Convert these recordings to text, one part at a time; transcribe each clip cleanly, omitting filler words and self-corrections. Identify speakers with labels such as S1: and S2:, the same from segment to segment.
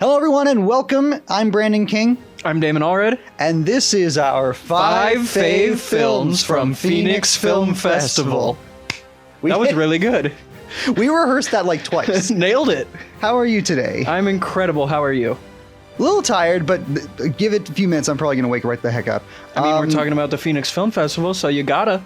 S1: Hello, everyone, and welcome. I'm Brandon King.
S2: I'm Damon Allred.
S1: And this is our five fave films from Phoenix Film Festival.
S2: That was really good.
S1: We rehearsed that like twice.
S2: Nailed it.
S1: How are you today?
S2: I'm incredible. How are you?
S1: A little tired, but give it a few minutes. I'm probably going to wake right the heck up.
S2: I mean, we're talking about the Phoenix Film Festival, so you gotta.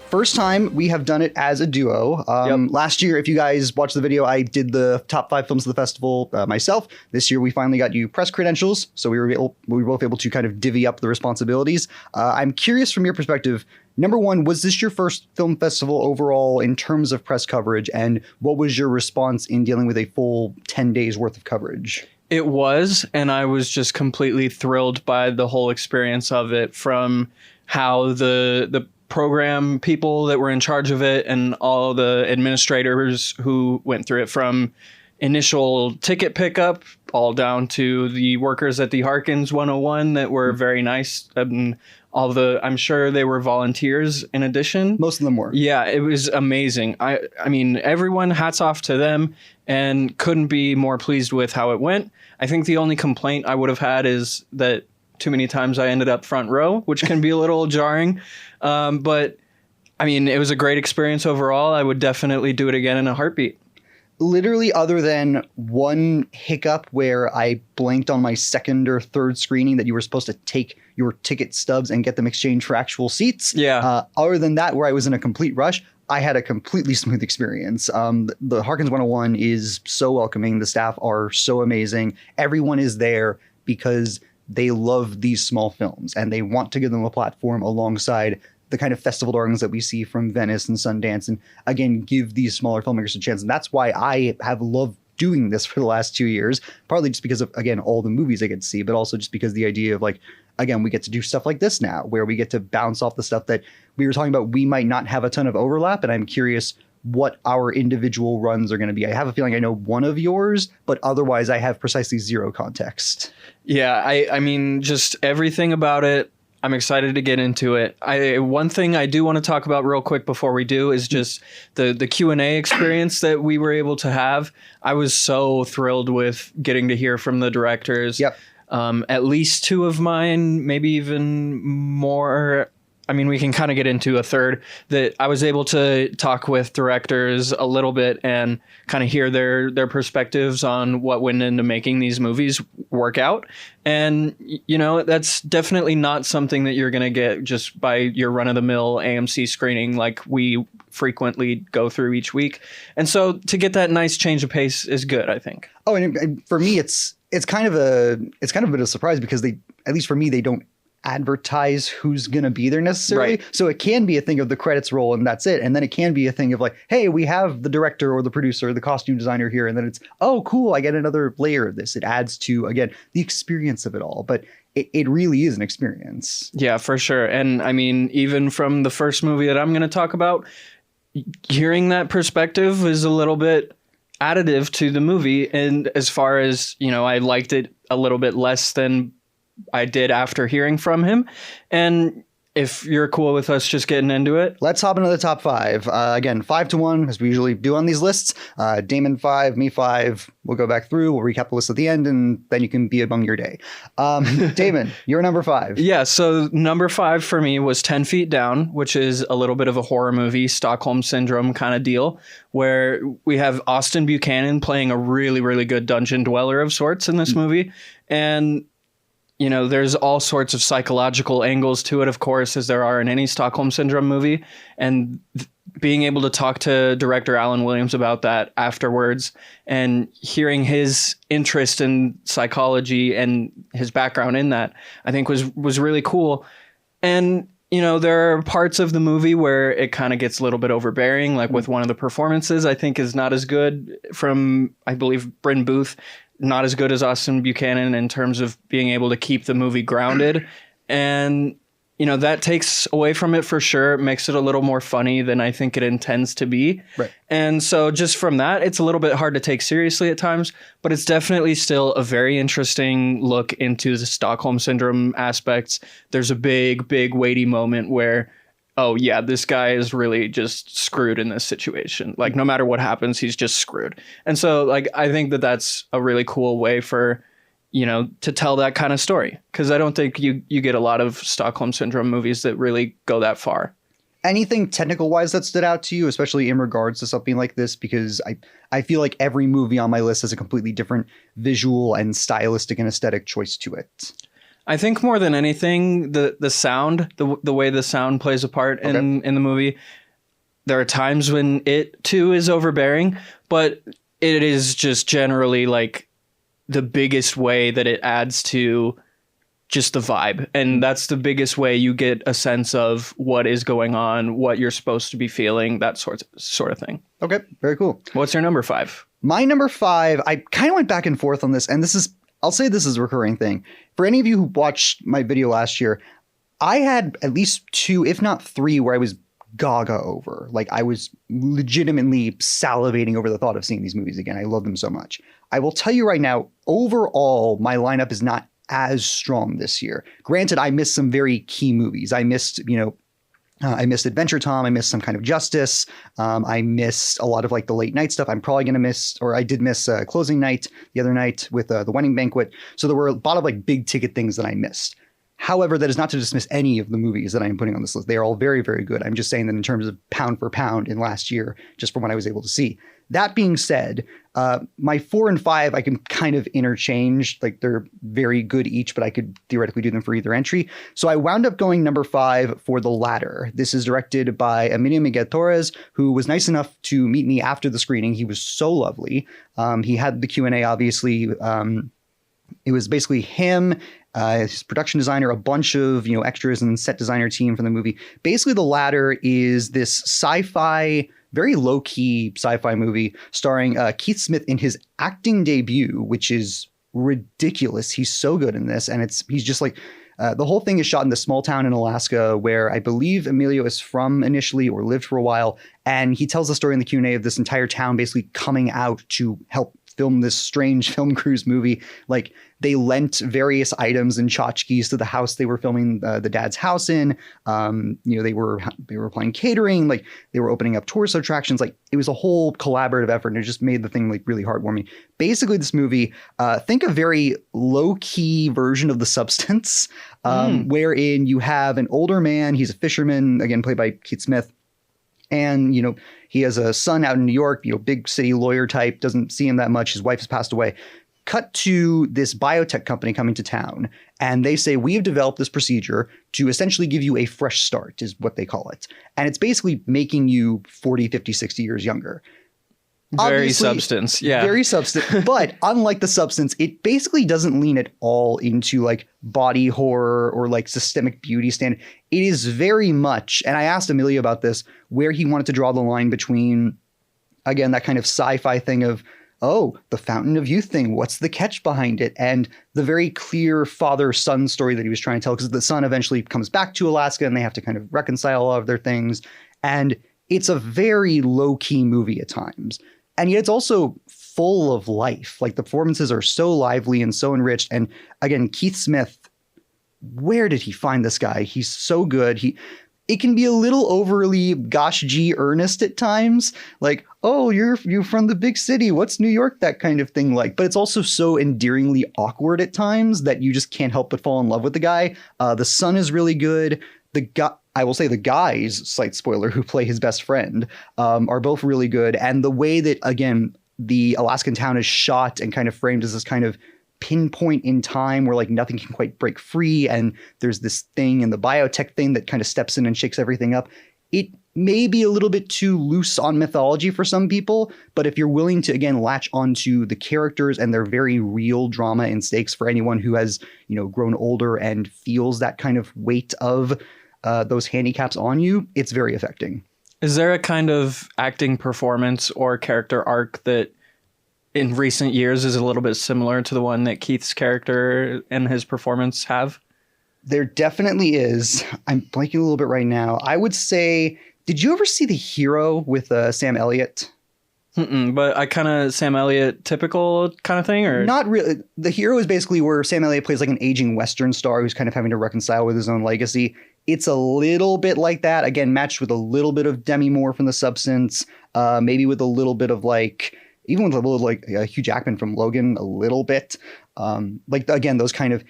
S1: First time we have done it as a duo. Last year, if you guys watched the video, I did the top 5 films of the festival myself. This year, we finally got you press credentials, so we were both able to kind of divvy up the responsibilities. I'm curious from your perspective, number one, was this your first film festival overall in terms of press coverage, and what was your response in dealing with a full 10 days worth of coverage?
S2: It was, and I was just completely thrilled by the whole experience of it, from how the program people that were in charge of it and all the administrators who went through it, from initial ticket pickup all down to the workers at the Harkins 101 that were very nice. I'm sure they were volunteers in addition.
S1: Most of them were.
S2: Yeah, it was amazing. I mean, everyone, hats off to them, and couldn't be more pleased with how it went. I think the only complaint I would have had is that too many times I ended up front row, which can be a little jarring. But I mean, it was a great experience overall. I would definitely do it again in a heartbeat.
S1: Literally, other than one hiccup where I blanked on my second or third screening that you were supposed to take your ticket stubs and get them exchanged for actual seats.
S2: Yeah.
S1: Other than that, where I was in a complete rush, I had a completely smooth experience. The Harkins 101 is so welcoming. The staff are so amazing. Everyone is there because they love these small films and they want to give them a platform alongside the kind of festival darlings that we see from Venice and Sundance, and again, give these smaller filmmakers a chance. And that's why I have loved doing this for the last 2 years, partly just because of, again, all the movies I get to see, but also just because the idea of, like, again, we get to do stuff like this now, where we get to bounce off the stuff that we were talking about. We might not have a ton of overlap, and I'm curious what our individual runs are going to be. I have a feeling I know one of yours, but otherwise I have precisely zero context.
S2: Yeah, I mean, just everything about it. I'm excited to get into it. One thing I do want to talk about real quick before we do is just the Q&A experience that we were able to have. I was so thrilled with getting to hear from the directors.
S1: Yep.
S2: At least 2 of mine, maybe even more. I mean, we can kind of get into a third, that I was able to talk with directors a little bit and kind of hear their perspectives on what went into making these movies work out. And, you know, that's definitely not something that you're going to get just by your run-of-the-mill AMC screening like we frequently go through each week. And so to get that nice change of pace is good, I think.
S1: Oh, and for me, it's kind of a bit of a surprise because they, at least for me, they don't advertise who's going to be there necessarily.
S2: Right.
S1: So it can be a thing of the credits roll and that's it. And then it can be a thing of like, hey, we have the director or the producer or the costume designer here. And then it's, oh, cool, I get another layer of this. It adds to, again, the experience of it all. But it really is an experience.
S2: Yeah, for sure. And I mean, even from the first movie that I'm going to talk about, hearing that perspective is a little bit additive to the movie. And as far as, you know, I liked it a little bit less than I did after hearing from him. And if you're cool with us just getting into it,
S1: let's hop into the top 5. Again, 5-1, as we usually do on these lists. Damon 5, me 5. We'll go back through. We'll recap the list at the end, and then you can be among your day. Damon, you're number 5.
S2: Yeah, so number 5 for me was 10 Feet Down, which is a little bit of a horror movie, Stockholm Syndrome kind of deal, where we have Austin Buchanan playing a really, really good dungeon dweller of sorts in this movie. And you know, there's all sorts of psychological angles to it, of course, as there are in any Stockholm Syndrome movie. And being able to talk to director Alan Williams about that afterwards and hearing his interest in psychology and his background in that, I think was really cool. And, you know, there are parts of the movie where it kind of gets a little bit overbearing, like with one of the performances I think is not as good from, I believe, Bryn Booth. Not as good as Austin Buchanan in terms of being able to keep the movie grounded. And, you know, that takes away from it for sure. It makes it a little more funny than I think it intends to be.
S1: Right.
S2: And so just from that, it's a little bit hard to take seriously at times, but it's definitely still a very interesting look into the Stockholm Syndrome aspects. There's a big, big weighty moment where oh yeah, this guy is really just screwed in this situation. Like no matter what happens, he's just screwed. And so like I think that that's a really cool way for, to tell that kind of story, because I don't think you get a lot of Stockholm Syndrome movies that really go that far.
S1: Anything technical wise that stood out to you, especially in regards to something like this? Because I feel like every movie on my list has a completely different visual and stylistic and aesthetic choice to it.
S2: I think more than anything, the sound, the way the sound plays a part in the movie. There are times when it too is overbearing, but it is just generally like the biggest way that it adds to just the vibe. And that's the biggest way you get a sense of what is going on, what you're supposed to be feeling, that sort of thing.
S1: Okay, very cool.
S2: What's your number 5?
S1: My number 5, I kind of went back and forth on this, and I'll say this is a recurring thing. For any of you who watched my video last year, I had at least 2, if not 3, where I was gaga over. Like I was legitimately salivating over the thought of seeing these movies again. I love them so much. I will tell you right now, overall, my lineup is not as strong this year. Granted, I missed some very key movies. I missed, I missed Adventure Time. I missed Some Kind of Justice. I missed a lot of like the late night stuff. I'm probably going to miss, or I did miss Closing Night the other night with the Wedding Banquet. So there were a lot of like big ticket things that I missed. However, that is not to dismiss any of the movies that I am putting on this list. They are all very, very good. I'm just saying that in terms of pound for pound in last year, just from what I was able to see. That being said, my 4 and 5, I can kind of interchange. Like they're very good each, but I could theoretically do them for either entry. So I wound up going number 5 for The Ladder. This is directed by Emilio Miguel Torres, who was nice enough to meet me after the screening. He was so lovely. He had the Q&A, obviously. It was basically him, his production designer, a bunch of extras and set designer team for the movie. Basically, The Ladder is this sci-fi, very low-key sci-fi movie starring Keith Smith in his acting debut, which is ridiculous. He's so good in this, and he's just like the whole thing is shot in this small town in Alaska where I believe Emilio is from initially or lived for a while, and he tells the story in the Q&A of this entire town basically coming out to help film this strange film cruise movie. Like they lent various items and tchotchkes to the house they were filming the dad's house in. They were applying catering, like they were opening up tourist attractions. Like it was a whole collaborative effort, and it just made the thing like really heartwarming. Basically, this movie, think a very low key version of The Substance, wherein you have an older man. He's a fisherman, again played by Keith Smith. And, he has a son out in New York, big city lawyer type, doesn't see him that much. His wife has passed away. Cut to this biotech company coming to town. And they say, we have developed this procedure to essentially give you a fresh start, is what they call it. And it's basically making you 40, 50, 60 years younger.
S2: Very Substance. Yeah.
S1: Very Substance. But unlike The Substance, it basically doesn't lean at all into like body horror or like systemic beauty standard. It is very much, and I asked Emilio about this, where he wanted to draw the line between, again, that kind of sci-fi thing of, oh, the Fountain of Youth thing, what's the catch behind it? And the very clear father-son story that he was trying to tell, because the son eventually comes back to Alaska and they have to kind of reconcile all of their things. And it's a very low-key movie at times. And yet it's also full of life. Like the performances are so lively and so enriched. And again, Keith Smith, where did he find this guy? He's so good. It can be a little overly gosh gee earnest at times. Like, oh, you're from the big city. What's New York? That kind of thing. Like, but it's also so endearingly awkward at times that you just can't help but fall in love with the guy. The son is really good. I will say the guys, slight spoiler, who play his best friend, are both really good. And the way that, again, the Alaskan town is shot and kind of framed as this kind of pinpoint in time where like nothing can quite break free. And there's this thing in the biotech thing that kind of steps in and shakes everything up. It may be a little bit too loose on mythology for some people, but if you're willing to, again, latch onto the characters and their very real drama and stakes for anyone who has, grown older and feels that kind of weight of those handicaps on you, it's very affecting.
S2: Is there a kind of acting performance or character arc that in recent years is a little bit similar to the one that Keith's character and his performance have?
S1: There definitely is. I'm blanking a little bit right now. I would say, did you ever see The Hero with Sam Elliott?
S2: But I kind of Sam Elliott typical kind of thing, or
S1: not really. The hero is basically where Sam Elliott plays like an aging Western star who's kind of having to reconcile with his own legacy. It's a little bit like that, again, matched with a little bit of Demi Moore from The Substance, maybe with a little bit of like, even with a little like Hugh Jackman from Logan, a little bit. Like, again, those kind of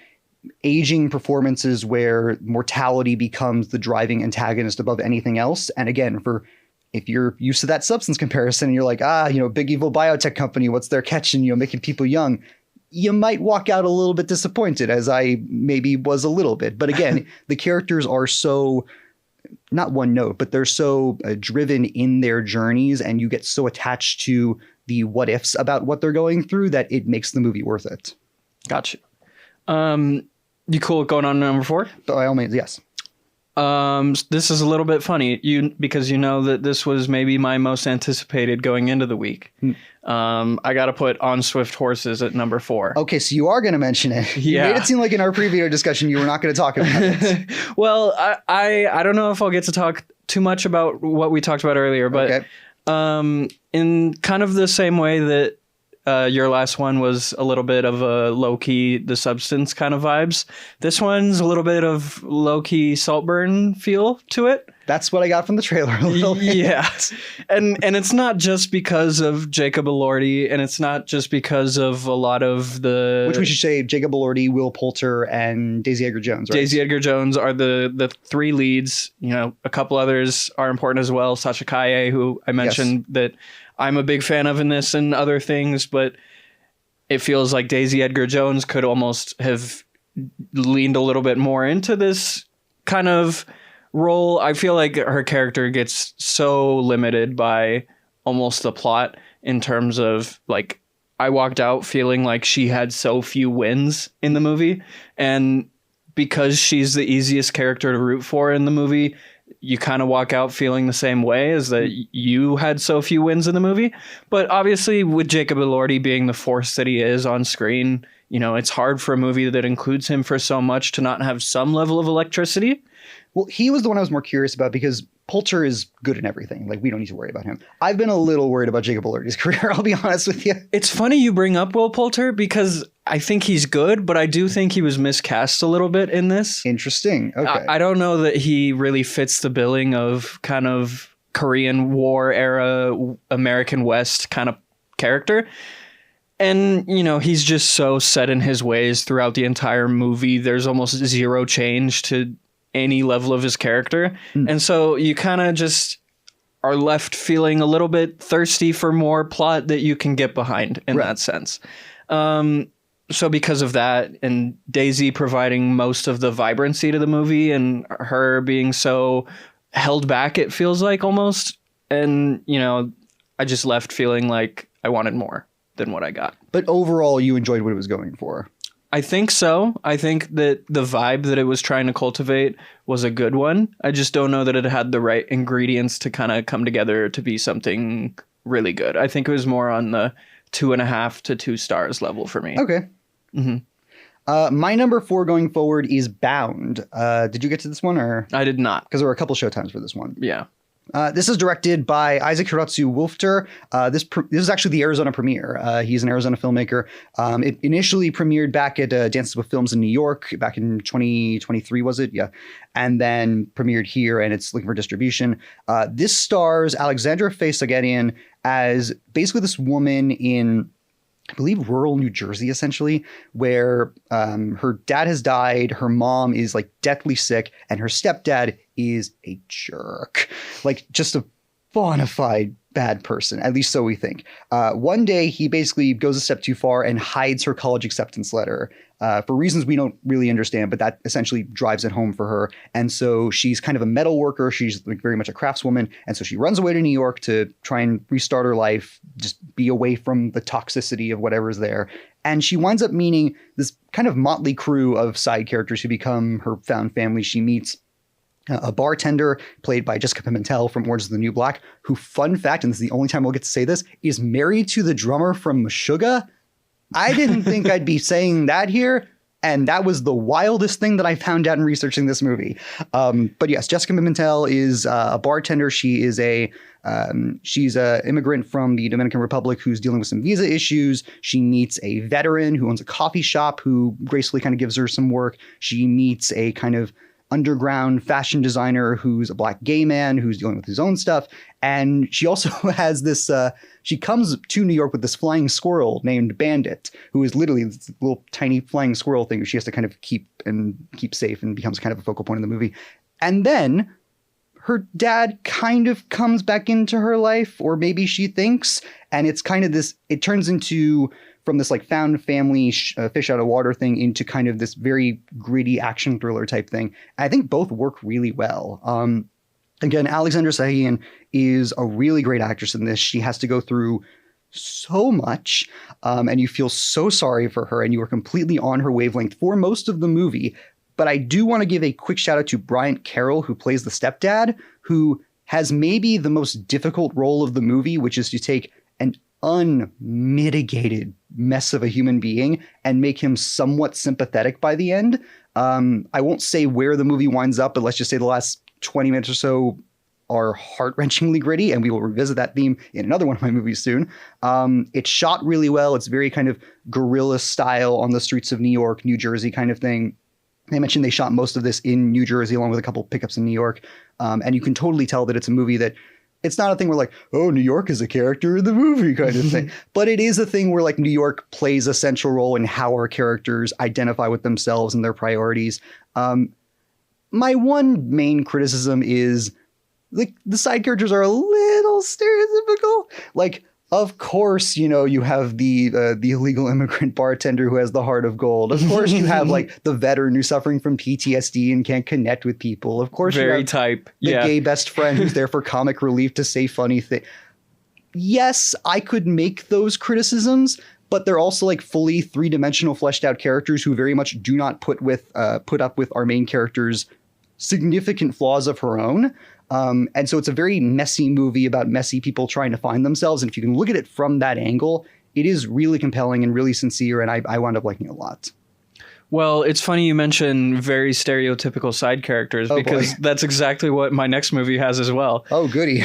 S1: aging performances where mortality becomes the driving antagonist above anything else. And again, if you're used to that Substance comparison and you're like, big evil biotech company, what's their catch in, making people young, you might walk out a little bit disappointed, as I maybe was a little bit. But again, the characters are so, not one note, but they're so driven in their journeys, and you get so attached to the what ifs about what they're going through that it makes the movie worth it.
S2: Gotcha. You cool with going on to number 4?
S1: By all means, yes.
S2: This is a little bit funny, because you know that this was maybe my most anticipated going into the week. I got to put On Swift Horses at number 4.
S1: Okay, so you are going to mention it.
S2: Yeah.
S1: You made it seem like in our pre-video discussion you were not going to talk about it.
S2: Well, I don't know if I'll get to talk too much about what we talked about earlier, but okay. In kind of the same way that your last one was a little bit of a low-key The Substance kind of vibes, this one's a little bit of low-key Saltburn feel to it.
S1: That's what I got from the trailer a little bit.
S2: Yeah. And it's not just because of Jacob Elordi, and it's not just because of a lot of the...
S1: Which we should say Jacob Elordi, Will Poulter, and Daisy Edgar-Jones, right?
S2: Daisy Edgar-Jones are the 3 leads. A couple others are important as well. Sasha Kaye, who I mentioned that I'm a big fan of in this and other things, but it feels like Daisy Edgar-Jones could almost have leaned a little bit more into this kind of role. I feel like her character gets so limited by almost the plot in terms of, like, I walked out feeling like she had so few wins in the movie, and because she's the easiest character to root for in the movie, you kind of walk out feeling the same way, as that you had so few wins in the movie. But obviously with Jacob Elordi being the force that he is on screen, it's hard for a movie that includes him for so much to not have some level of electricity.
S1: Well, he was the one I was more curious about because Poulter is good in everything. Like, we don't need to worry about him. I've been a little worried about Jacob Elordi's career, I'll be honest with you.
S2: It's funny you bring up Will Poulter because I think he's good, but I do think he was miscast a little bit in this.
S1: Interesting. Okay.
S2: I don't know that he really fits the billing of kind of Korean War era American West kind of character. And, he's just so set in his ways throughout the entire movie. There's almost zero change to any level of his character. And so you kind of just are left feeling a little bit thirsty for more plot that you can get behind in that sense. So because of that, and Daisy providing most of the vibrancy to the movie and her being so held back, it feels like almost. And, I just left feeling like I wanted more than what I got.
S1: But overall, you enjoyed what it was going for.
S2: I think so. I think that the vibe that it was trying to cultivate was a good one. I just don't know that it had the right ingredients to kind of come together to be something really good. I think it was more on the 2.5 to 2 stars level for me.
S1: Okay. Mm-hmm. My number 4 going forward is Bound. Did you get to this one, or?
S2: I did not.
S1: Because there were a couple showtimes for this one.
S2: Yeah.
S1: This is directed by Isaac Hiratsu Wolfter. This is actually the Arizona premiere. He's an Arizona filmmaker. It initially premiered back at Dances with Films in New York back in 2023, was it? Yeah. And then premiered here, and it's looking for distribution. This stars Alexandra Faye-Sagedian as basically this woman in, I believe, rural New Jersey, essentially, where her dad has died, her mom is like deathly sick, and her stepdad is a jerk. Like, just a bona fide bad person, at least so we think. One day, he basically goes a step too far and hides her college acceptance letter for reasons we don't really understand, but that essentially drives it home for her. And so she's kind of a metal worker. She's like very much a craftswoman. And so she runs away to New York to try and restart her life, just be away from the toxicity of whatever's there. And she winds up meeting this kind of motley crew of side characters who become her found family. She meets a bartender played by Jessica Pimentel from Orange is the New Black, who, fun fact, and this is the only time we'll get to say this, is married to the drummer from Meshuggah. I didn't think I'd be saying that here, And that was the wildest thing that I found out in researching this movie. But yes, Jessica Pimentel is a bartender. She's a immigrant from the Dominican Republic who's dealing with some visa issues. She meets a veteran who owns a coffee shop who gracefully kind of gives her some work. She meets a kind of underground fashion designer who's a black gay man who's dealing with his own stuff. And she also has this, she comes to New York with this flying squirrel named Bandit, who is literally this little tiny flying squirrel thing she has to kind of keep safe, and becomes kind of a focal point in the movie. And then her dad kind of comes back into her life, or maybe she thinks, and it's kind of this, it turns into, from this like found family fish out of water thing into kind of this very gritty action thriller type thing. And I think both work really well. Again, Alexandra Sahian is a really great actress in this. She has to go through so much, and you feel so sorry for her, and you are completely on her wavelength for most of the movie. But I do want to give a quick shout out to Bryant Carroll, who plays the stepdad, who has maybe the most difficult role of the movie, which is to take an unmitigated mess of a human being and make him somewhat sympathetic by the end. I won't say where the movie winds up, but let's just say the last 20 minutes or so are heart-wrenchingly gritty, and we will revisit that theme in another one of my movies soon. It's shot really well. It's very kind of guerrilla style on the streets of New York, New Jersey kind of thing. They mentioned they shot most of this in New Jersey along with a couple pickups in New York. And you can totally tell that it's a movie that it's not a thing where like, oh, New York is a character in the movie kind of thing. But it is a thing where like New York plays a central role in how our characters identify with themselves and their priorities. My one main criticism is like the side characters are a little stereotypical. Like, of course, you know, you have the illegal immigrant bartender who has the heart of gold. Of course, you have like the veteran who's suffering from PTSD and can't connect with people. Of course,
S2: very
S1: you have
S2: type.
S1: The gay best friend who's there for comic relief to say funny things. Yes, I could make those criticisms, but they're also like fully three-dimensional, fleshed out characters who very much do not put up with our main character's significant flaws of her own. And so it's a very messy movie about messy people trying to find themselves. And if you can look at it from that angle, it is really compelling and really sincere. And I wound up liking it a lot.
S2: Well, it's funny you mention very stereotypical side characters because that's exactly what my next movie has as well.
S1: Oh, goody.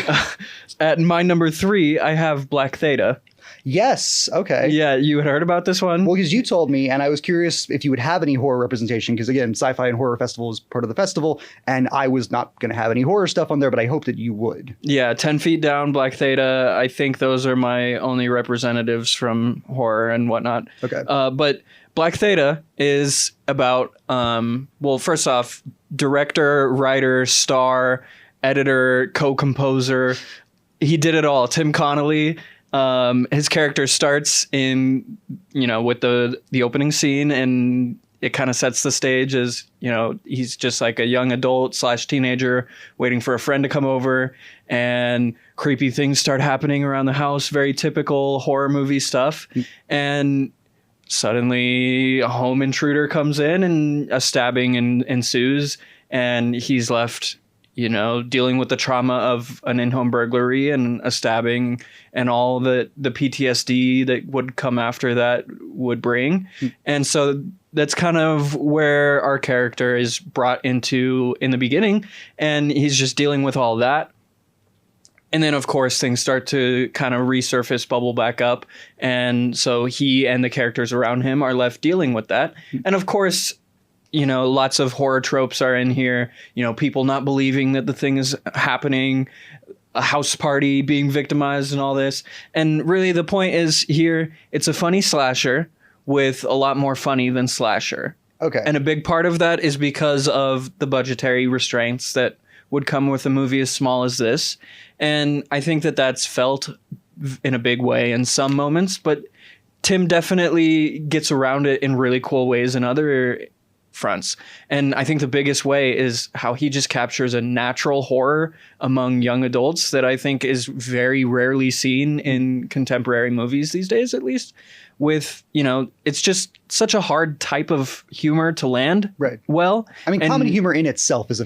S2: At my number 3, I have Black Theta.
S1: Yes. Okay.
S2: Yeah, you had heard about this one?
S1: Well, because you told me, and I was curious if you would have any horror representation, because again, Sci-Fi and Horror Festival is part of the festival, and I was not going to have any horror stuff on there, but I hope that you would.
S2: Yeah, 10 Feet Down, Black Theta. I think those are my only representatives from horror and whatnot.
S1: Okay.
S2: But Black Theta is about, well, first off, director, writer, star, editor, co-composer. He did it all. Tim Connolly. His character starts in, with the opening scene, and it kind of sets the stage as, he's just like a young adult / teenager waiting for a friend to come over, and creepy things start happening around the house. Very typical horror movie stuff. And suddenly a home intruder comes in and a stabbing ensues, and he's left dealing with the trauma of an in-home burglary and a stabbing and all the PTSD that would come after that would bring. And so that's kind of where our character is brought into in the beginning, and he's just dealing with all that. And then, of course, things start to kind of resurface, bubble back up. And so he and the characters around him are left dealing with that. And of course, lots of horror tropes are in here, people not believing that the thing is happening, a house party, being victimized and all this. And really the point is here, it's a funny slasher with a lot more funny than slasher.
S1: Okay.
S2: And a big part of that is because of the budgetary restraints that would come with a movie as small as this. And I think that that's felt in a big way in some moments, but Tim definitely gets around it in really cool ways in other fronts. And I think the biggest way is how he just captures a natural horror among young adults that I think is very rarely seen in contemporary movies these days, at least. With, it's just such a hard type of humor to land.
S1: Right.
S2: Well,
S1: I mean, comedy humor in itself is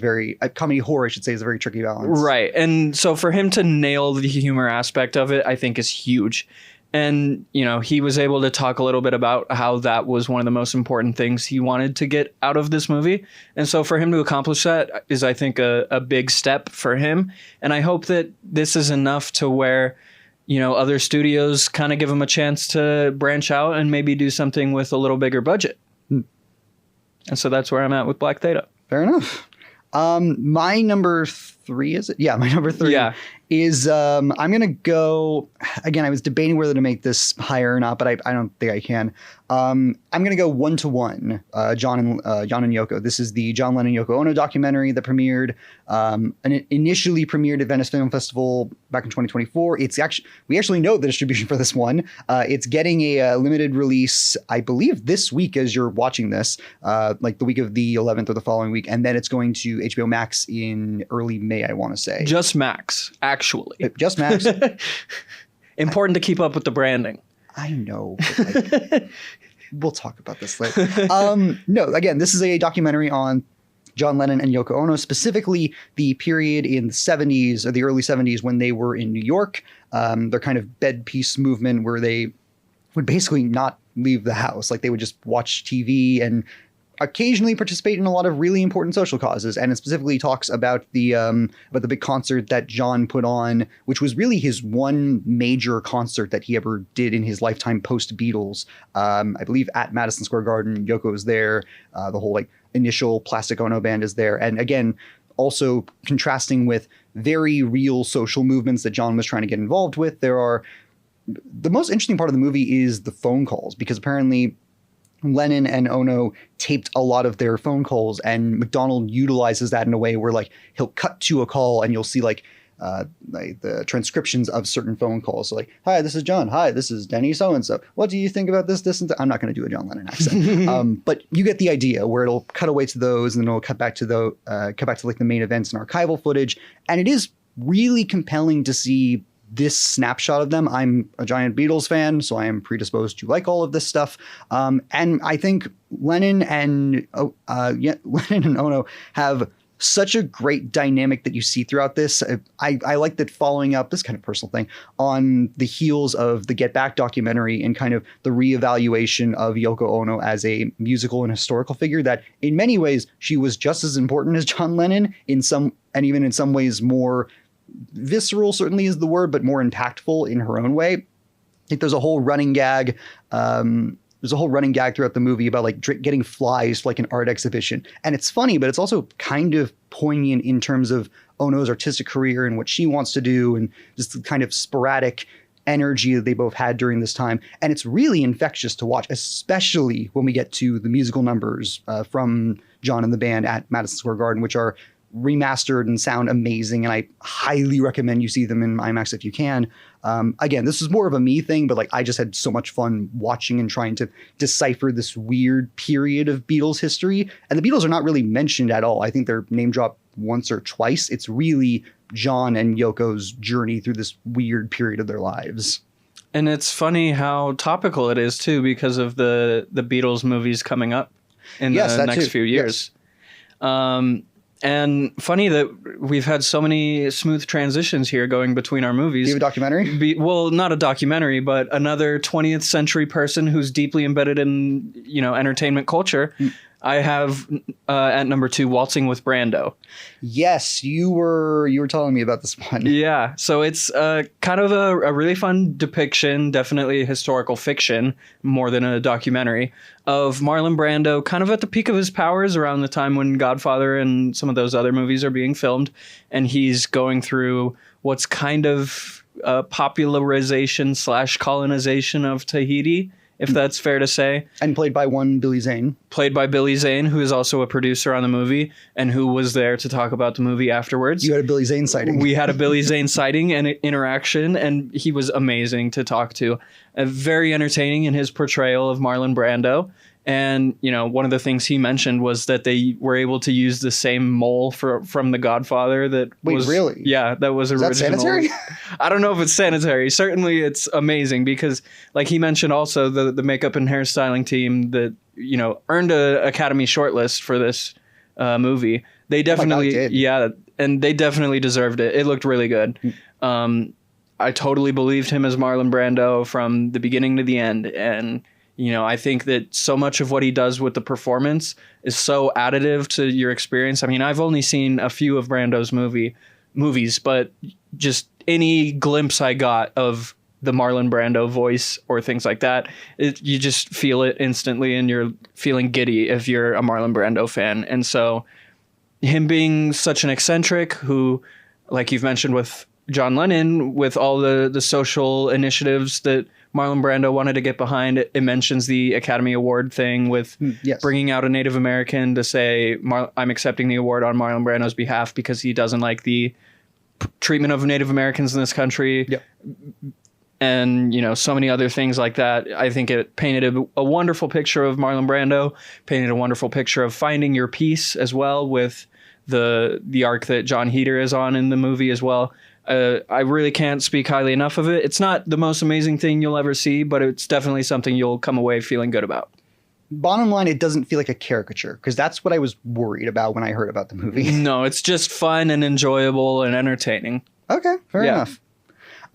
S1: comedy horror, I should say, is a very tricky balance.
S2: Right. And so for him to nail the humor aspect of it, I think is huge. And, he was able to talk a little bit about how that was one of the most important things he wanted to get out of this movie. And so for him to accomplish that is, I think, a big step for him. And I hope that this is enough to where, other studios kind of give him a chance to branch out and maybe do something with a little bigger budget. And so that's where I'm at with Black Theta.
S1: Fair enough. My number 3, is it? Yeah, my number 3 is I'm going to go, again, I was debating whether to make this higher or not, but I don't think I can. I'm going to go 1-to-1, John and Yoko. This is the John Lennon Yoko Ono documentary that premiered, and it initially premiered at Venice Film Festival back in 2024. We actually know the distribution for this one. It's getting a limited release, I believe, this week as you're watching this, like the week of the 11th or the following week, and then it's going to HBO Max in early May, I want to say.
S2: Just Max, actually.
S1: Just Max.
S2: Important to keep up with the branding.
S1: I know. But we'll talk about this later. No, again, this is a documentary on John Lennon and Yoko Ono, specifically the period in the 70s or the early 70s when they were in New York. Their kind of bed peace movement where they would basically not leave the house. Like they would just watch TV and occasionally participate in a lot of really important social causes. And it specifically talks about the big concert that John put on, which was really his one major concert that he ever did in his lifetime post Beatles. I believe at Madison Square Garden, Yoko is there. The whole initial Plastic Ono band is there. And again, also contrasting with very real social movements that John was trying to get involved with. The most interesting part of the movie is the phone calls, because apparently Lennon and Ono taped a lot of their phone calls, and McDonald utilizes that in a way where he'll cut to a call and you'll see the transcriptions of certain phone calls. So hi, this is John. Hi, this is Denny so-and-so. What do you think about this, and I'm not going to do a John Lennon accent. But you get the idea where it'll cut away to those and then it'll cut back to the main events and archival footage. And it is really compelling to see this snapshot of them. I'm a giant Beatles fan, so I am predisposed to like all of this stuff. And I think Lennon and Ono have such a great dynamic that you see throughout this. I like that, following up this kind of personal thing on the heels of the Get Back documentary and kind of the reevaluation of Yoko Ono as a musical and historical figure, that in many ways she was just as important as John Lennon and even in some ways more visceral, certainly is the word, but more impactful in her own way. I think there's a whole running gag. There's a whole running gag throughout the movie about getting flies for an art exhibition. And it's funny, but it's also kind of poignant in terms of Ono's artistic career and what she wants to do, and just the kind of sporadic energy that they both had during this time. And it's really infectious to watch, especially when we get to the musical numbers from John and the band at Madison Square Garden, which are remastered and sound amazing, and I highly recommend you see them in IMAX if you can. Again, this is more of a me thing, but I just had so much fun watching and trying to decipher this weird period of Beatles history. And the Beatles are not really mentioned at all. I think they're name dropped once or twice. It's really John and Yoko's journey through this weird period of their lives.
S2: And it's funny how topical it is too, because of the Beatles movies coming up in the next few years. Yes. And funny that we've had so many smooth transitions here going between our movies.
S1: Do you have a documentary?
S2: Well, not a documentary, but another 20th century person who's deeply embedded in, entertainment culture. I have at number 2, Waltzing with Brando.
S1: Yes, you were telling me about this one.
S2: Yeah, so it's kind of a really fun depiction, definitely historical fiction, more than a documentary, of Marlon Brando kind of at the peak of his powers around the time when Godfather and some of those other movies are being filmed. And he's going through what's kind of popularization / colonization of Tahiti, if that's fair to say.
S1: And played by one Billy Zane.
S2: Played by Billy Zane, who is also a producer on the movie and who was there to talk about the movie afterwards.
S1: You had a Billy Zane sighting.
S2: We had a Billy Zane sighting and interaction, and he was amazing to talk to. Very entertaining in his portrayal of Marlon Brando. And, one of the things he mentioned was that they were able to use the same mole from The Godfather that was... Wait,
S1: really?
S2: Yeah, that was original.
S1: Is that sanitary?
S2: I don't know if it's sanitary. Certainly it's amazing because, he mentioned also the makeup and hairstyling team that, earned a Academy shortlist for this movie. They definitely...
S1: did.
S2: Yeah, and they definitely deserved it. It looked really good. I totally believed him as Marlon Brando from the beginning to the end. And, you know, I think that so much of what he does with the performance is so additive to your experience. I mean, I've only seen a few of Brando's movies, but just any glimpse I got of the Marlon Brando voice or things like that, you just feel it instantly, and you're feeling giddy if you're a Marlon Brando fan. And so him being such an eccentric who, like you've mentioned with John Lennon, with all the social initiatives that Marlon Brando wanted to get behind, it mentions the Academy Award thing with bringing out a Native American to say, I'm accepting the award on Marlon Brando's behalf because he doesn't like the treatment of Native Americans in this country.
S1: Yep.
S2: And, you know, so many other things like that. I think it painted a wonderful picture of Marlon Brando, painted a wonderful picture of finding your peace as well with the arc that John Heder is on in the movie as well. I really can't speak highly enough of it. It's not the most amazing thing you'll ever see, but it's definitely something you'll come away feeling good about.
S1: Bottom line, it doesn't feel like a caricature, because that's what I was worried about when I heard about the movie.
S2: No, it's just fun and enjoyable and entertaining.
S1: Okay, fair enough.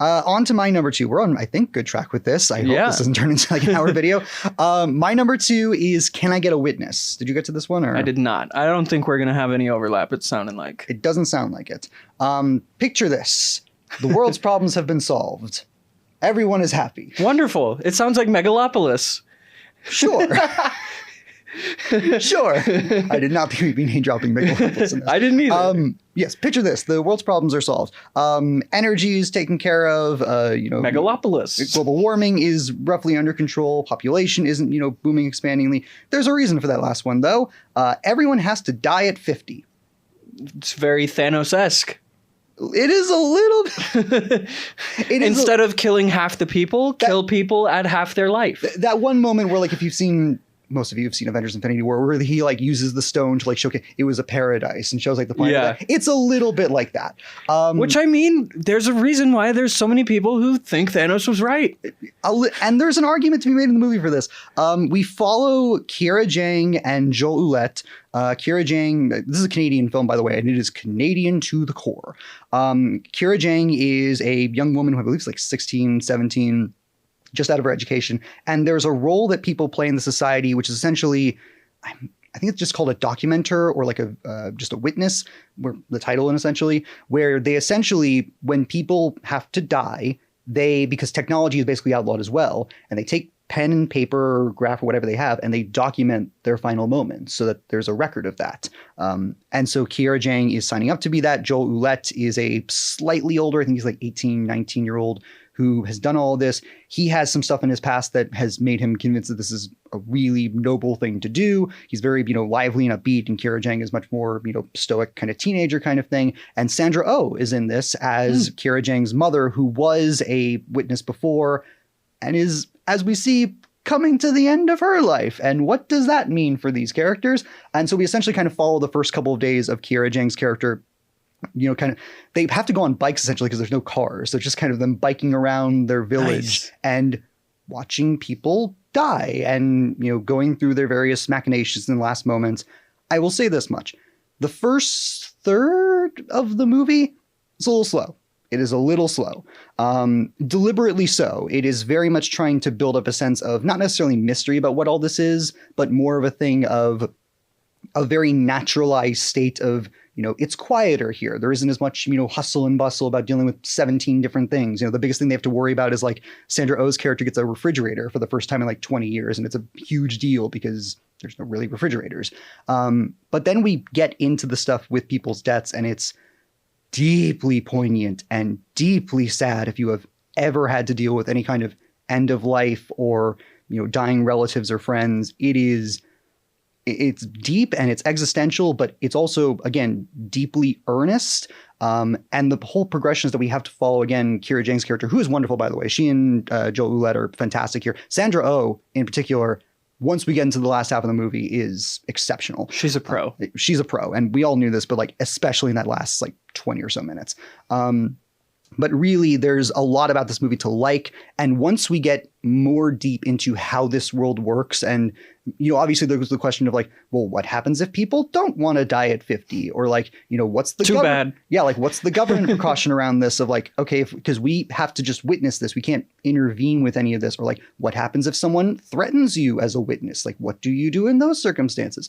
S1: On to my number 2. We're on, I think, good track with this. I hope this doesn't turn into like an hour video. My number 2 is Can I Get a Witness? Did you get to this one? Or?
S2: I did not. I don't think we're going to have any overlap. It sounded like.
S1: It doesn't sound like it. Picture this. The world's problems have been solved. Everyone is happy.
S2: Wonderful. It sounds like Megalopolis.
S1: Sure. Sure. I did not think we'd be name dropping Megalopolis in this.
S2: I didn't either.
S1: Yes, picture this. The world's problems are solved. Energy is taken care of.
S2: Megalopolis.
S1: Global warming is roughly under control. Population isn't, booming expandingly. There's a reason for that last one, though. Everyone has to die at 50.
S2: It's very Thanos-esque.
S1: It is a little...
S2: Instead of killing half the people, kill people at half their life.
S1: That one moment where, like, if you've seen... Most of you have seen Avengers Infinity War, where he like uses the stone to like showcase it was a paradise and shows like the planet. Yeah. It's a little bit like that.
S2: Which, I mean, there's a reason why there's so many people who think Thanos was right.
S1: And there's an argument to be made in the movie for this. We follow Kiara Jang and Joel Ouellette. Kiara Jang, this is a Canadian film, by the way, and it is Canadian to the core. Kiara Jang is a young woman who I believe is like 16, 17, just out of her education. And there's a role that people play in the society, which is essentially, I think it's just called a documenter or like just a witness, where the title in essentially, where they essentially, when people have to die, because technology is basically outlawed as well, and they take pen and paper or graph or whatever they have, and they document their final moments so that there's a record of that. And so Kiara Jang is signing up to be that. Joel Ouellette is a slightly older, I think he's like 18, 19-year-old, who has done all of this. He has some stuff in his past that has made him convinced that this is a really noble thing to do. He's very, lively and upbeat, and Kiara Jang is much more, stoic kind of teenager kind of thing. And Sandra Oh is in this as Kiara Jang's mother, who was a witness before and is, as we see, coming to the end of her life. And what does that mean for these characters? And so we essentially kind of follow the first couple of days of Kiara Jang's character. They have to go on bikes essentially because there's no cars. So just kind of them biking around their village and watching people die and, going through their various machinations in the last moments. I will say this much. The first third of the movie is a little slow. It is a little slow, deliberately so. It is very much trying to build up a sense of not necessarily mystery about what all this is, but more of a thing of a very naturalized state of, it's quieter here. There isn't as much, hustle and bustle about dealing with 17 different things. The biggest thing they have to worry about is like Sandra Oh's character gets a refrigerator for the first time in like 20 years. And it's a huge deal because there's no really refrigerators. But then we get into the stuff with people's deaths, and it's deeply poignant and deeply sad if you have ever had to deal with any kind of end of life or, dying relatives or friends. It's deep and it's existential, but it's also, again, deeply earnest. And the whole progressions that we have to follow, again, Kiara Jang's character, who is wonderful, by the way. She and Joel Ouellette are fantastic here. Sandra Oh, in particular, once we get into the last half of the movie, is exceptional.
S2: She's a pro.
S1: She's a pro. And we all knew this, but like, especially in that last like 20 or so minutes. But really, there's a lot about this movie to like. And once we get more deep into how this world works, and, obviously there's the question of like, well, what happens if people don't want to die at 50? Or like, what's the
S2: too bad?
S1: Yeah, like what's the government precaution around this of like, okay, because we have to just witness this. We can't intervene with any of this. Or like, what happens if someone threatens you as a witness? Like, what do you do in those circumstances?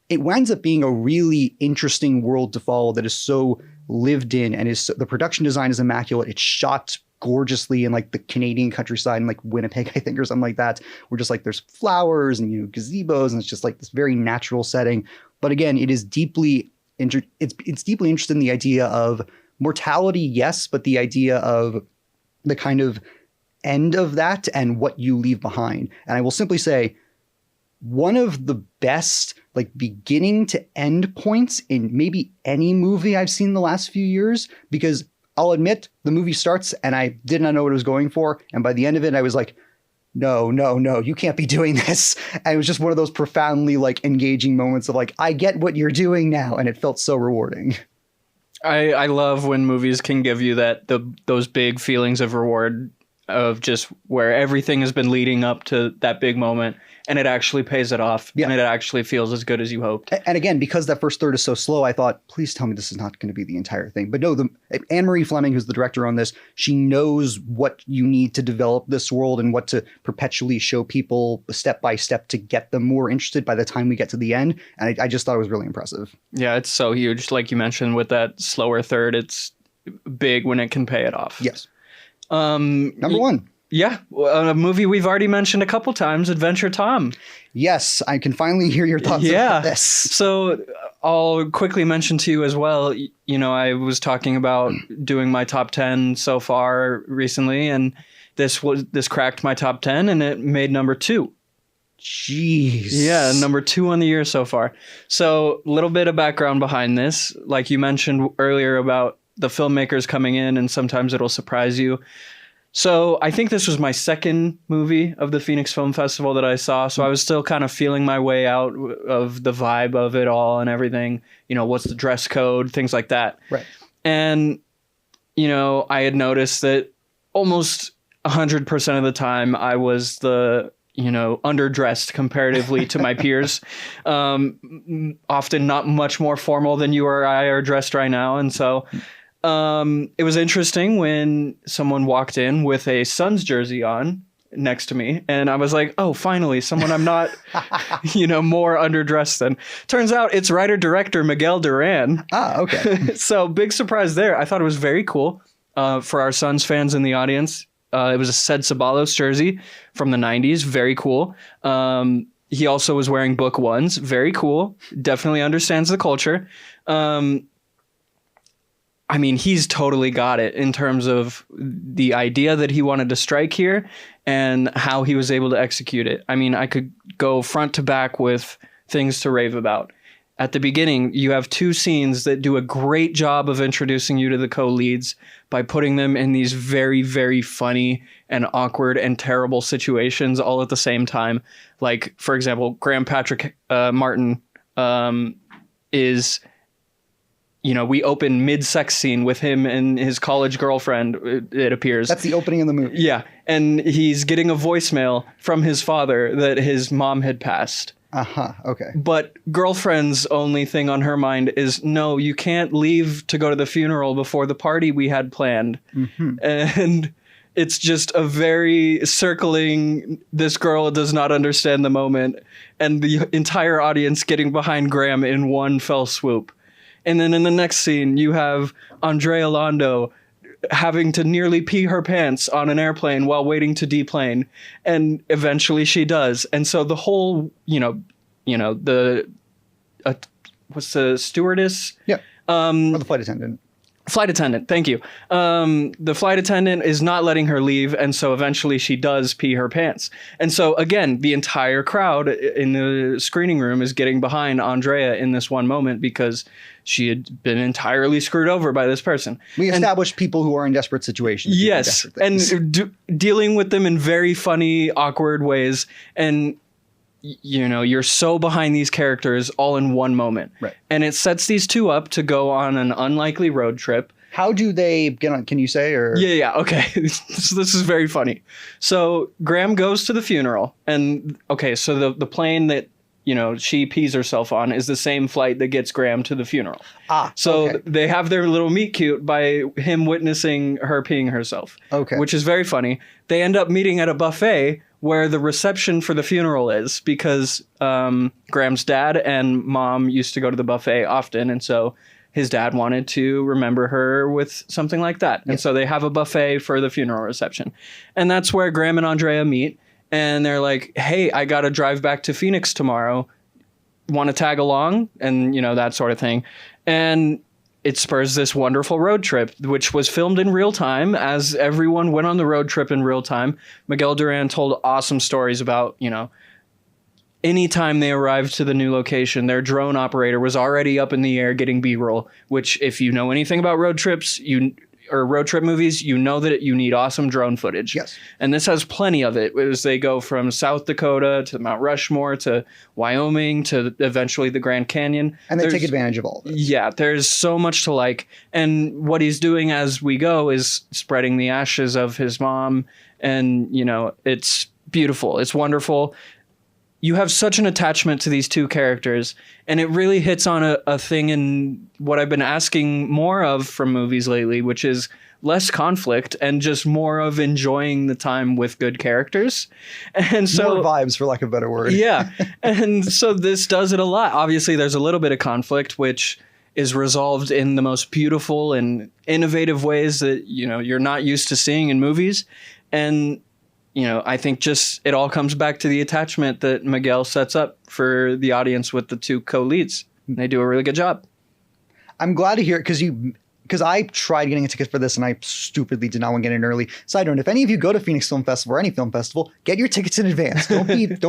S1: It winds up being a really interesting world to follow that is so lived in, and the production design is immaculate. It's shot gorgeously in like the Canadian countryside in like Winnipeg, I think, or something like that. We're just like, there's flowers and gazebos, and it's just like this very natural setting. But again, it is deeply it's deeply interested in the idea of mortality, yes, but the idea of the kind of end of that and what you leave behind. And I will simply say, one of the best like beginning to end points in maybe any movie I've seen the last few years, because I'll admit the movie starts and I did not know what it was going for. And by the end of it, I was like, no, you can't be doing this. And it was just one of those profoundly like engaging moments of like, I get what you're doing now. And it felt so rewarding.
S2: I love when movies can give you those big feelings of reward, of just where everything has been leading up to that big moment, and it actually pays it off, and it actually feels as good as you hoped.
S1: And again, because that first third is so slow, I thought, please tell me this is not going to be the entire thing. But no, Anne-Marie Fleming, who's the director on this, she knows what you need to develop this world and what to perpetually show people step by step to get them more interested by the time we get to the end. And I just thought it was really impressive. Yeah,
S2: it's so huge. Like you mentioned, with that slower third, it's big when it can pay it off.
S1: Yes. Number one.
S2: Yeah, a movie we've already mentioned a couple times, Adventure Tom.
S1: Yes, I can finally hear your thoughts about this. So
S2: I'll quickly mention to you as well, I was talking about doing my top 10 so far recently, and this cracked my top 10, and it made number 2.
S1: Jeez.
S2: Yeah, number 2 on the year so far. So a little bit of background behind this. Like you mentioned earlier about the filmmakers coming in, and sometimes it'll surprise you. So I think this was my second movie of the Phoenix Film Festival that I saw. So I was still kind of feeling my way out of the vibe of it all and everything. What's the dress code, things like that.
S1: Right.
S2: And, I had noticed that almost 100% of the time I was the, underdressed comparatively to my peers. Often not much more formal than you or I are dressed right now. And so it was interesting when someone walked in with a Suns jersey on next to me, and I was like, oh, finally, someone I'm not, more underdressed than. Turns out it's writer-director Miguel Duran.
S1: Ah, okay.
S2: So big surprise there. I thought it was very cool for our Suns fans in the audience. It was a Ced Ceballos jersey from the 90s. Very cool. He also was wearing Book Ones. Very cool. Definitely understands the culture. He's totally got it in terms of the idea that he wanted to strike here and how he was able to execute it. I could go front to back with things to rave about. At the beginning, you have 2 scenes that do a great job of introducing you to the co-leads by putting them in these very, very funny and awkward and terrible situations all at the same time. Like, for example, Graham Patrick Martin is... we open mid-sex scene with him and his college girlfriend, it appears.
S1: That's the opening of the movie.
S2: Yeah. And he's getting a voicemail from his father that his mom had passed.
S1: Uh-huh. Okay.
S2: But girlfriend's only thing on her mind is, no, you can't leave to go to the funeral before the party we had planned. Mm-hmm. And it's just a very circling, this girl does not understand the moment, and the entire audience getting behind Graham in one fell swoop. And then in the next scene, you have Andrea Londo having to nearly pee her pants on an airplane while waiting to deplane. And eventually she does. And so the whole, what's the stewardess?
S1: Yeah. Or the flight attendant.
S2: Flight attendant, thank you. The flight attendant is not letting her leave, and so eventually she does pee her pants. And so, again, the entire crowd in the screening room is getting behind Andrea in this one moment because she had been entirely screwed over by this person.
S1: We established people who are in desperate situations.
S2: Yes, and dealing with them in very funny, awkward ways. And you're so behind these characters all in one moment.
S1: Right.
S2: And it sets these 2 up to go on an unlikely road trip
S1: How do they get on? Can you say? Or
S2: Yeah. Okay. So this is very funny. So Graham goes to the funeral, and okay, so the plane that she pees herself on is the same flight that gets Graham to the funeral. So
S1: okay.
S2: they have their little meet cute by him witnessing her peeing herself.
S1: Okay.
S2: Which is very funny. They end up meeting at a buffet where the reception for the funeral is, because Graham's dad and mom used to go to the buffet often, and so his dad wanted to remember her with something like that. And so they have a buffet for the funeral reception. And that's where Graham and Andrea meet. And they're like, hey, I got to drive back to Phoenix tomorrow. Want to tag along? And, that sort of thing. And it spurs this wonderful road trip, which was filmed in real time as everyone went on the road trip in real time. Miguel Duran told awesome stories about, anytime they arrived to the new location, their drone operator was already up in the air getting B-roll, which if you know anything about road trips, or road trip movies, you know that you need awesome drone footage.
S1: Yes.
S2: And this has plenty of it. As they go from South Dakota to Mount Rushmore to Wyoming to eventually the Grand Canyon.
S1: And they take advantage of all of it.
S2: Yeah, there's so much to like. And what he's doing as we go is spreading the ashes of his mom. And, it's beautiful. It's wonderful. You have such an attachment to these two characters, and it really hits on a thing in what I've been asking more of from movies lately, which is less conflict and just more of enjoying the time with good characters. And so
S1: more vibes, for lack of a better word.
S2: Yeah. And so this does it a lot. Obviously, there's a little bit of conflict, which is resolved in the most beautiful and innovative ways that, you're not used to seeing in movies. And I think just it all comes back to the attachment that Miguel sets up for the audience with the two co-leads. They do a really good job.
S1: I'm glad to hear it because I tried getting a ticket for this and I stupidly did not want to get in early. Side note, if any of you go to Phoenix Film Festival or any film festival, get your tickets in advance. Don't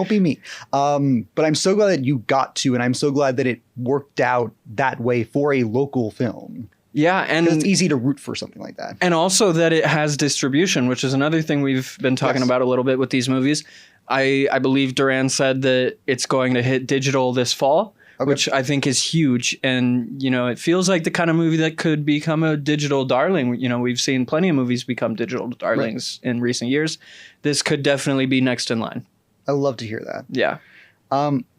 S1: be me. But I'm so glad that you got to, and I'm so glad that it worked out that way for a local film.
S2: Yeah, and
S1: it's easy to root for something like that.
S2: And also that it has distribution, which is another thing we've been talking about a little bit with these movies. I believe Duran said that it's going to hit digital this fall, which I think is huge. And, it feels like the kind of movie that could become a digital darling. We've seen plenty of movies become digital darlings in recent years. This could definitely be next in line.
S1: I love to hear that.
S2: Yeah.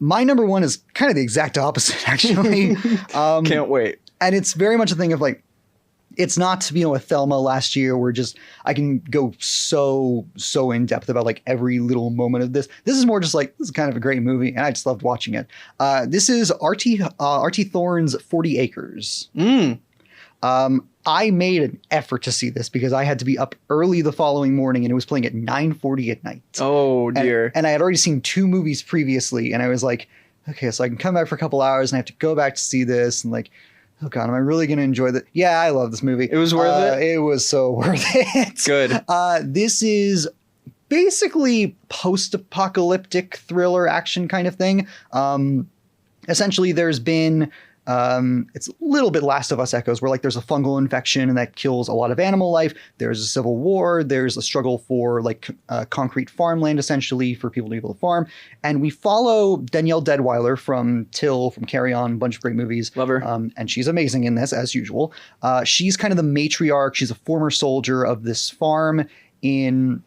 S1: My number one is kind of the exact opposite, actually.
S2: Can't wait.
S1: And it's very much a thing of like, it's not, a Thelma last year where I can go so in depth about like every little moment of this. This is more just like, this is kind of a great movie and I just loved watching it. This is R.T. Thorne's 40 Acres. I made an effort to see this because I had to be up early the following morning and it was playing at 9:40 at night.
S2: Oh dear.
S1: And I had already seen 2 movies previously and I was like, okay, so I can come back for a couple hours and I have to go back to see this and like, oh God, am I really going to enjoy that? Yeah, I love this movie.
S2: It was worth it?
S1: It was so worth it.
S2: Good.
S1: This is basically post-apocalyptic thriller action kind of thing. Essentially, there's been... it's a little bit Last of Us echoes where like there's a fungal infection and that kills a lot of animal life. There's a civil war. There's a struggle for like concrete farmland essentially for people to be able to farm. And we follow Danielle Deadwyler from Till, from Carry On, a bunch of great movies.
S2: Love her.
S1: And she's amazing in this as usual. She's kind of the matriarch. She's a former soldier of this farm in,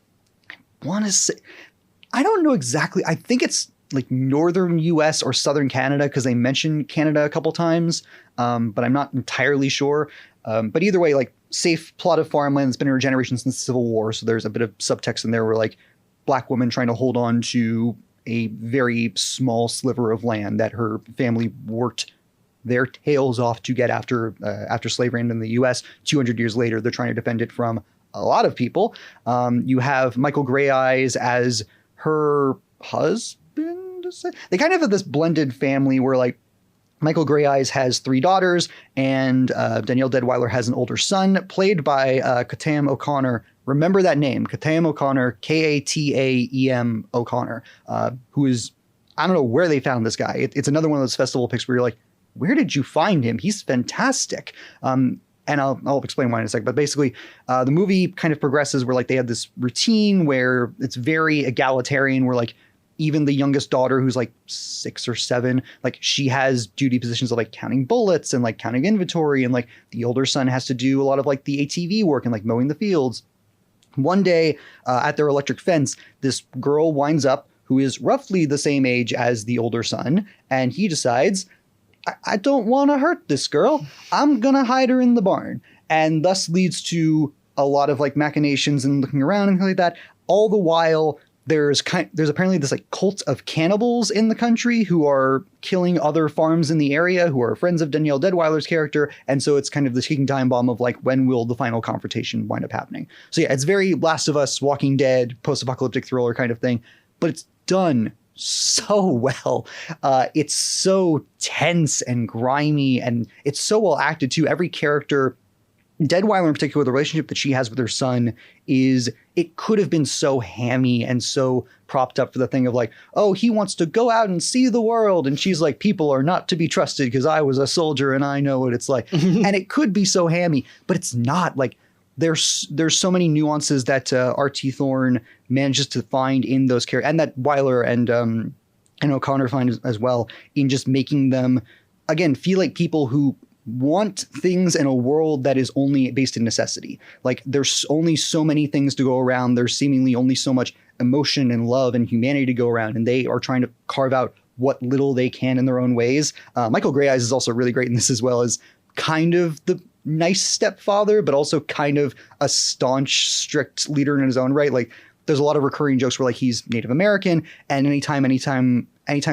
S1: I don't know exactly. I think it's like northern US or southern Canada because they mention Canada a couple times, but I'm not entirely sure. But either way, like safe plot of farmland that's been in regeneration since the Civil War. So there's a bit of subtext in there where like Black woman trying to hold on to a very small sliver of land that her family worked their tails off to get after slavery in the US. 200 years later, they're trying to defend it from a lot of people. You have Michael Greyeyes as her husband. They kind of have this blended family where like Michael Greyeyes has 3 daughters and Danielle Deadwyler has an older son played by Kataem O'Connor. Remember that name, Kataem O'Connor, Kataem O'Connor, who is, I don't know where they found this guy. It's another one of those festival picks where you're like, where did you find him? He's fantastic. And I'll explain why in a second. But basically, the movie kind of progresses where like they have this routine where it's very egalitarian, where like even the youngest daughter, who's like 6 or 7, like she has duty positions of like counting bullets and like counting inventory. And like the older son has to do a lot of like the ATV work and like mowing the fields. One day at their electric fence, this girl winds up who is roughly the same age as the older son. And he decides, I don't want to hurt this girl. I'm going to hide her in the barn. And thus leads to a lot of like machinations and looking around and things like that. All the while, there's apparently this like cult of cannibals in the country who are killing other farms in the area who are friends of Danielle Deadweiler's character. And so it's kind of this ticking time bomb of like, when will the final confrontation wind up happening? So yeah, it's very Last of Us, Walking Dead, post-apocalyptic thriller kind of thing, but it's done so well. It's so tense and grimy, and it's so well acted too. Every character, Deadweiler in particular, the relationship that she has with her son it could have been so hammy and so propped up for the thing of like, oh, he wants to go out and see the world. And she's like, people are not to be trusted because I was a soldier and I know what it's like. And it could be so hammy, but it's not. Like there's so many nuances that R.T. Thorne manages to find in those characters, and that Weiler and O'Connor find as well, in just making them, again, feel like people who want things in a world that is only based in necessity. Like there's only so many things to go around. There's seemingly only so much emotion and love and humanity to go around. And they are trying to carve out what little they can in their own ways. Michael Greyeyes is also really great in this, as well as kind of the nice stepfather, but also kind of a staunch, strict leader in his own right. Like there's a lot of recurring jokes where like he's Native American, and anytime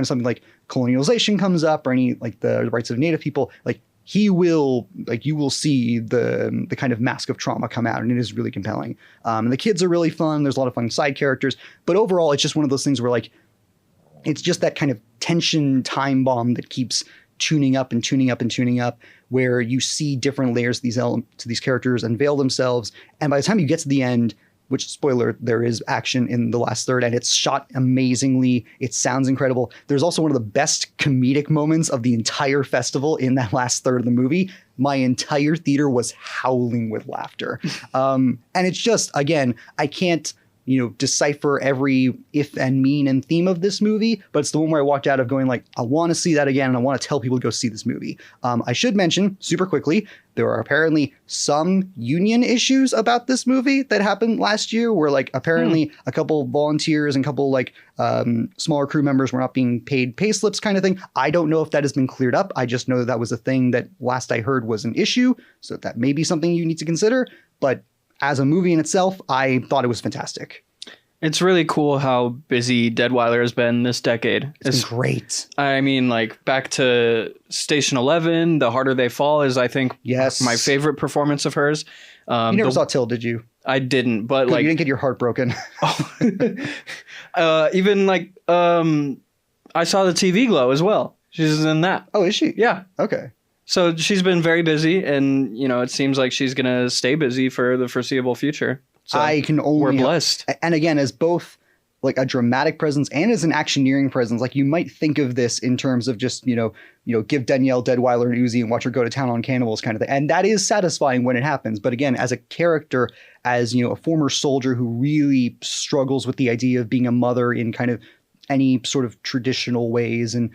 S1: something like colonialization comes up or any like the rights of Native people, like he will, like, you will see the kind of mask of trauma come out, and it is really compelling. And the kids are really fun. There's a lot of fun side characters, but overall, it's just one of those things where like, it's just that kind of tension time bomb that keeps tuning up and tuning up and tuning up, where you see different layers of these elements to these characters unveil themselves. And by the time you get to the end, which, spoiler, there is action in the last third, and it's shot amazingly. It sounds incredible. There's also one of the best comedic moments of the entire festival in that last third of the movie. My entire theater was howling with laughter. And it's just, again, I can't, decipher every if and mean and theme of this movie, but it's the one where I walked out of going like, I want to see that again, and I want to tell people to go see this movie. I should mention super quickly, there are apparently some union issues about this movie that happened last year, where like apparently a couple volunteers and a couple like smaller crew members were not being paid pay slips kind of thing. I don't know if that has been cleared up. I just know that was a thing that last I heard was an issue. So that may be something you need to consider, but as a movie in itself, I thought it was fantastic.
S2: It's really cool how busy Deadweiler has been this decade.
S1: It's been great.
S2: I mean, like, back to Station 11, The Harder They Fall is, I think, my favorite performance of hers.
S1: You never saw Till, did you?
S2: I didn't, but like...
S1: You didn't get your heart broken.
S2: Even like, I saw the TV Glow as well. She's in that.
S1: Oh, is she?
S2: Yeah.
S1: Okay.
S2: So she's been very busy, and, it seems like she's going to stay busy for the foreseeable future. So
S1: I can only...
S2: We're blessed.
S1: And again, as both like a dramatic presence and as an actioneering presence, like you might think of this in terms of just, give Danielle Deadweiler an Uzi and watch her go to town on cannibals kind of thing. And that is satisfying when it happens. But again, as a character, as, a former soldier who really struggles with the idea of being a mother in kind of any sort of traditional ways, and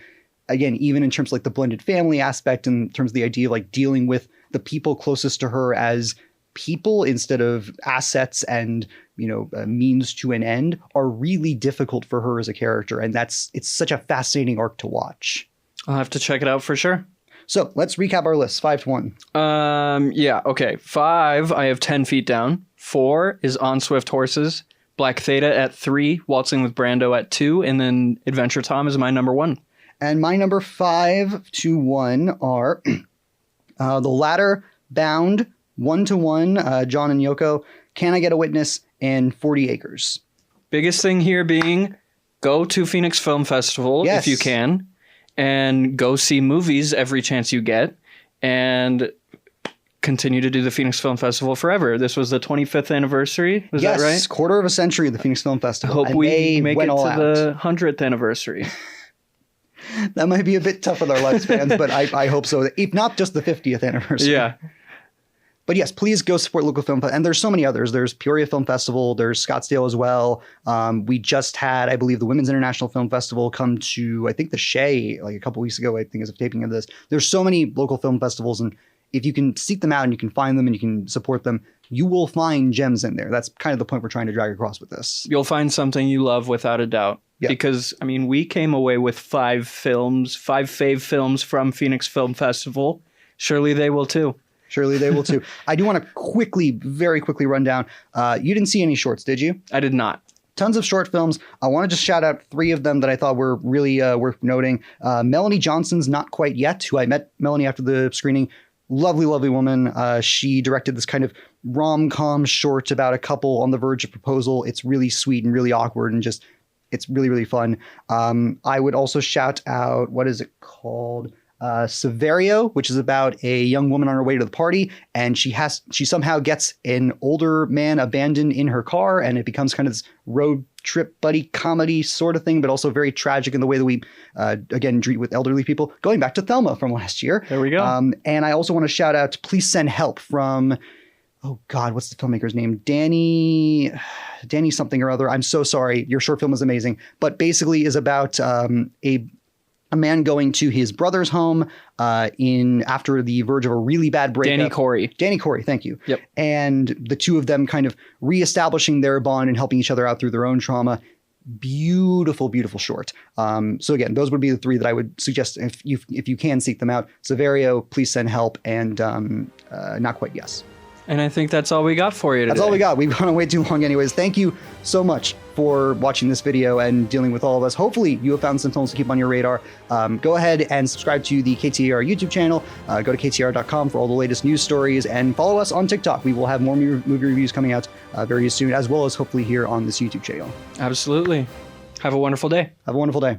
S1: again, even in terms of like the blended family aspect, in terms of the idea of like dealing with the people closest to her as people instead of assets and, means to an end, are really difficult for her as a character. And it's such a fascinating arc to watch.
S2: I'll have to check it out for sure.
S1: So let's recap our list. 5 to 1.
S2: Yeah. Okay. 5, I have 10 Feet Down. 4 is On Swift Horses. Black Theta at 3, Waltzing with Brando at 2, and then Adventure Tom is my number 1.
S1: And my number 5 to 1 are The Ladder, Bound, 1 to 1, John and Yoko, Can I Get a Witness, and 40 Acres.
S2: Biggest thing here being go to Phoenix Film Festival if you can, and go see movies every chance you get, and continue to do the Phoenix Film Festival forever. This was the 25th anniversary. Was that right?
S1: Yes, quarter of a century of the Phoenix Film Festival.
S2: I hope we make it to the 100th anniversary.
S1: That might be a bit tough with our lifespans, but I hope so. If not just the 50th anniversary.
S2: Yeah.
S1: But yes, please go support local film. And there's so many others. There's Peoria Film Festival. There's Scottsdale as well. We just had, I believe, the Women's International Film Festival come to, I think, the Shea like a couple weeks ago, I think, as of taping of this. There's so many local film festivals, and if you can seek them out and you can find them and you can support them, you will find gems in there. That's kind of the point we're trying to drag across with this.
S2: You'll find something you love without a doubt. Yeah. Because, I mean, we came away with 5 fave films from Phoenix Film Festival. Surely they will too.
S1: Surely they will too. I do want to very quickly run down. You didn't see any shorts, did you?
S2: I did not.
S1: Tons of short films. I want to just shout out 3 of them that I thought were really worth noting. Melanie Johnson's Not Quite Yet, who I met Melanie after the screening. Lovely, lovely woman. She directed this kind of rom-com short about a couple on the verge of proposal. It's really sweet and really awkward and just, it's really, really fun. I would also shout out, what is it called? Severio, which is about a young woman on her way to the party, and she somehow gets an older man abandoned in her car, and it becomes kind of this road trip buddy comedy sort of thing, but also very tragic in the way that we again treat with elderly people. Going back to Thelma from last year.
S2: There we go.
S1: And I also want to shout out Please Send Help from, oh God, what's the filmmaker's name? Danny something or other. I'm so sorry. Your short film is amazing, but basically is about a man going to his brother's home after the verge of a really bad breakup. Danny Corey, thank you.
S2: Yep. And
S1: the two of them kind of reestablishing their bond and helping each other out through their own trauma. Beautiful, beautiful short. So again, those would be the 3 that I would suggest if you can seek them out. Severio, Please Send Help, and Not Quite Yes.
S2: And I think that's all we got for you today.
S1: That's all we got. We've gone way too long anyways. Thank you so much for watching this video and dealing with all of us. Hopefully you have found some films to keep on your radar. Go ahead and subscribe to the KTAR YouTube channel. Go to KTAR.com for all the latest news stories and follow us on TikTok. We will have more movie reviews coming out very soon, as well as hopefully here on this YouTube channel.
S2: Absolutely. Have a wonderful day.
S1: Have a wonderful day.